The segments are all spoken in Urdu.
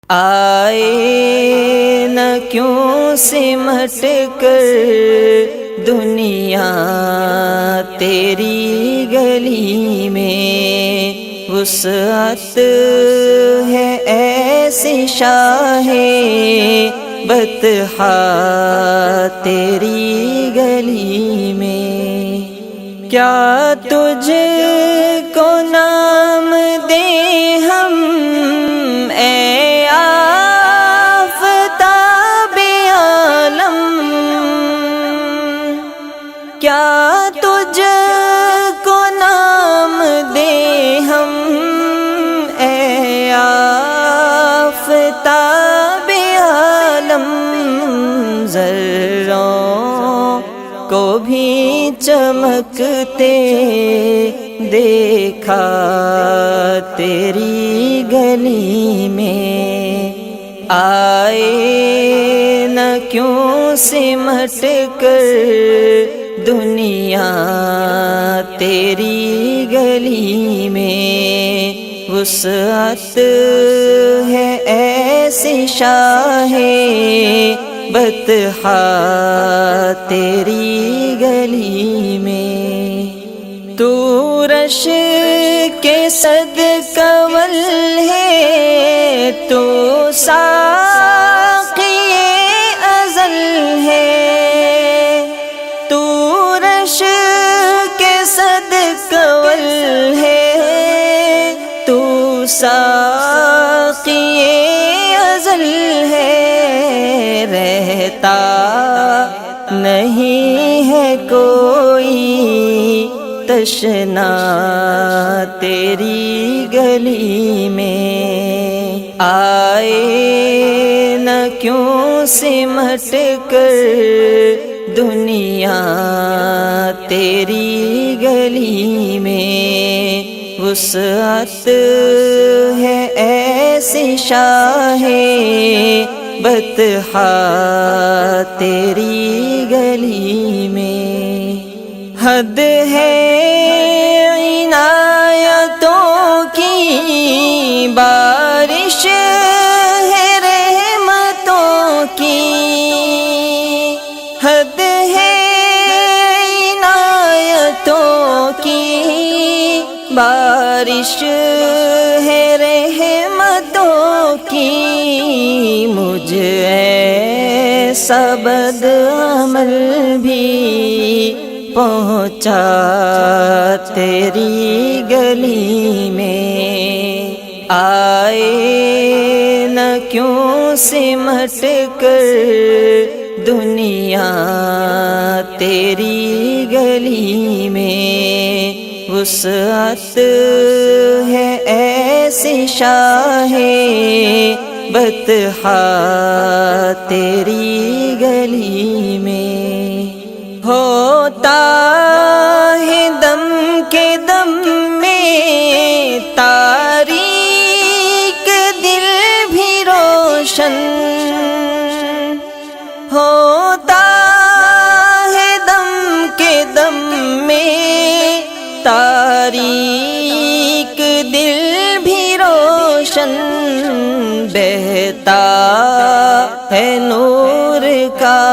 آئے نہ کیوں سمٹ کر دنیا تیری گلی میں، وسعت ہے ایسی شاہ بطحا تیری گلی میں۔ کیا تجھ کو نام دیں ہم اے آفتاب عالم، کیا تجھ کو نام دیں ہم اے آفتاب عالم، ذروں کو بھی چمکتے دیکھا تیری گلی میں۔ آئے نہ کیوں سمٹ کر دنیا تیری گلی میں، وسعت ہے ایسی شاہ بطحا تیری گلی میں۔ تو رش کے صدقہ ول ہے، تو ساقی ازل ہے، تو رش کے صدقہ ول ہے، تو ساقی ازل ہے، رہتا نہیں ہے کوئی تشنا تیری گلی میں۔ آئے نہ کیوں سمٹ کر دنیا تیری گلی میں، وسعت ہے ایسی شاہ بطحا تیری گلی میں۔ حد ہے عنایتوں کی، بارش ہے رحمتوں کی، حد ہے عنایتوں کی، بارش ہے رحمتوں کی، مجھ ایسا بد عمل بھی پہنچا تیری گلی میں۔ آئے نہ کیوں سمٹ کر دنیا تیری گلی میں، وسعت ہے ایسی شاہ بطحا تیری گلی میں۔ ہوتا ہے دم کے دم میں تاریک دل بھی روشن، ہوتا ہے دم کے دم میں تاریک دل بھی روشن، بہتا ہے نور کا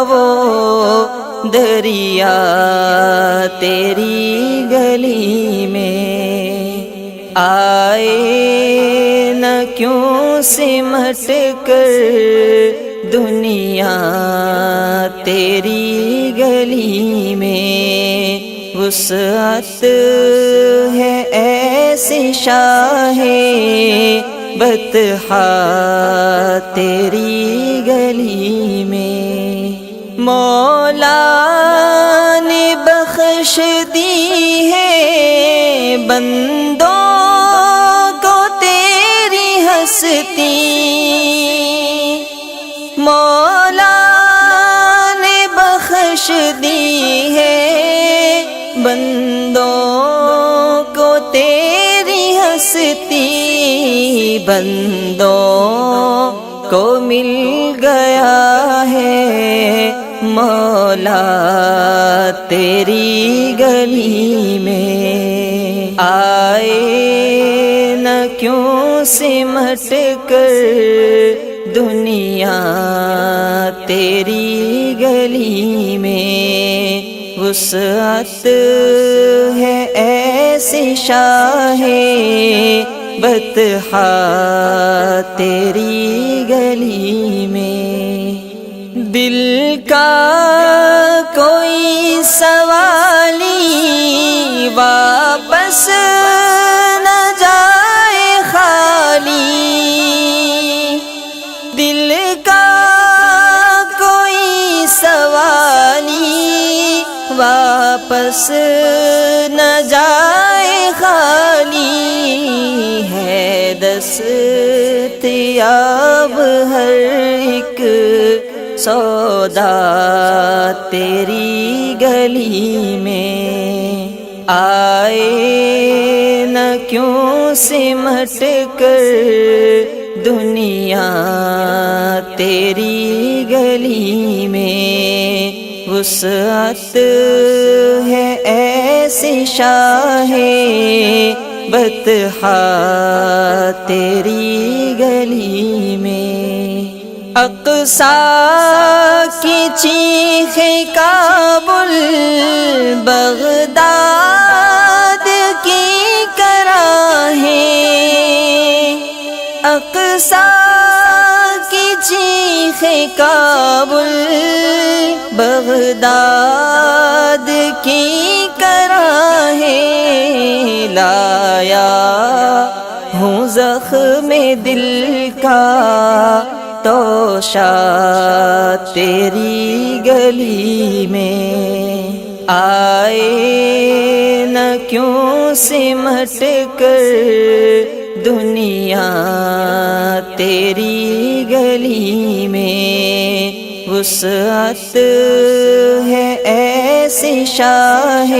وہ دریا تیری گلی میں۔ آئے نہ کیوں سمٹ کر دنیا تیری گلی میں، وسعت ہے ایسی شاہ بطحا تیری گلی میں۔ مولا نے بخش دی ہے بندوں کو تیری ہستی، مولا نے بخش دی ہے بندوں کو تیری ہستی، بندوں کو مل گیا ہے مولا تیری گلی میں۔ آئے نہ کیوں سمٹ کر دنیا تیری گلی میں وسعت ہے ایسی شاہ بطحا تیری گلی میں دل کا کوئی سوالی واپس نہ جائے خالی دل کا کوئی سوالی واپس نہ جائے خالی ہے دستیاب ہر ایک سودا تیری گلی میں آئے نہ کیوں سمٹ کر دنیا تیری گلی میں وسعت ہے ایسی شاہ بطحا تیری گلی میں اقصی کی چیخ کابل بغداد کی کراہیں اقصی کی چیخ کابل بغداد کی کراہیں لایا ہوں زخم دل کا توشا تیری گلی میں آئے نہ کیوں سمٹ کر دنیا تیری گلی میں وسعت ہے ایسی شاہ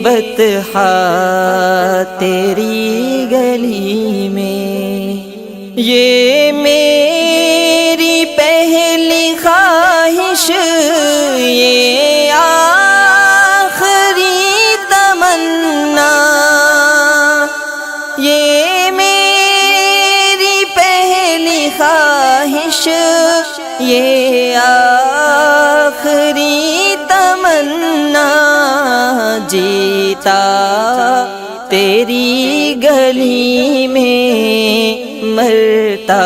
بطحا تیری گلی میں یہ میری پہلی خواہش یہ آخری تمنا یہ میری پہلی خواہش یہ آخری تمنا جیتا تیری گلی میں مرتا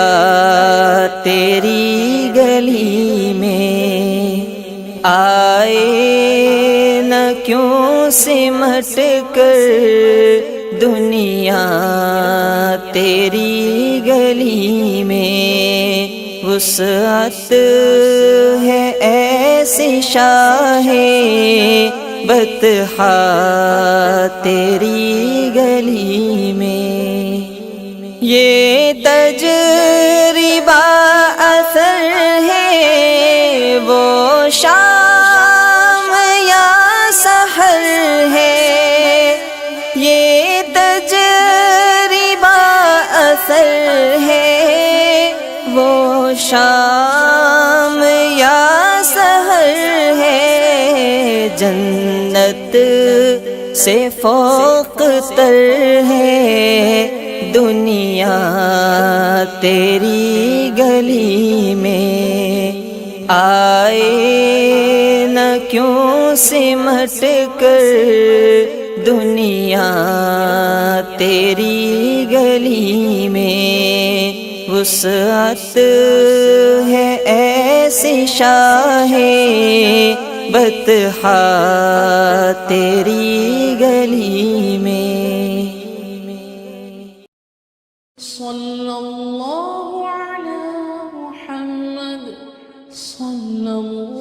تیری گلی میں آئے نہ کیوں سمٹ کر دنیا تیری گلی میں وسعت ہے ایسی شاہ بطحا تیری گلی میں یہ تجربہ اثر ہے وہ شام یا سحر ہے یہ تجربہ اثر ہے وہ شام یا سحر ہے جنت سے فوق تر ہے دنیا تیری گلی میں آئے نہ کیوں سمٹ کر دنیا تیری گلی میں وسعت ہے ایسی شاہ بطحا تیری گلی میں صلی اللہ علی محمد صلی اللہ